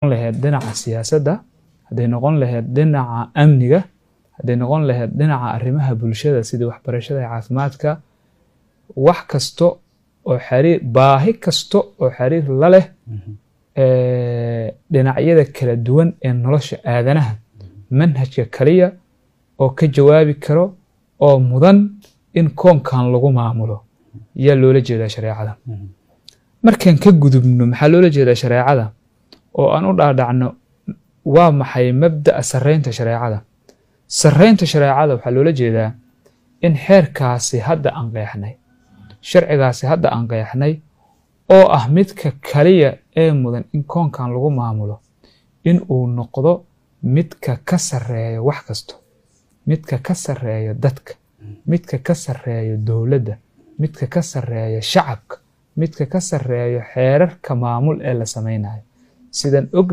lahayd dhinaca siyaasadda, hadday noqon lahayd dhinaca amniga, hadday noqon lahayd dhinaca arrimaha bulshada sida waxbarashada iyo caafimaadka, wax kasto oo baahi kasto oo xiriir la leh dhinacyada kala duwan ee nolosha aadanaha, manhajka kaliya oo ka jawaabi karo oo mudan in koonkan lagu maamulo yaa loola jeedaa shareecada. markaan ka gudubno maxaa loola jeedaa shareecada oo aan u dhaadhacno waa maxay mabda'a sarreynta shareecada. sarreynta shareecada waxaa loola jeedaa in xeerkaasi hadda aan qeexnay, sharcigaasi hadda aan qeexnay oo ah midka kaliya ee mudan in koonkan lagu maamulo, in uu noqdo midka ka sarreeya wax kasto, midka ka sarreeya dadka, midka ka sarreeya dowladda, midka ka sarreeya shacabka, midka ka sarreeya xeerarka maamul ee la samaynayo. sidan og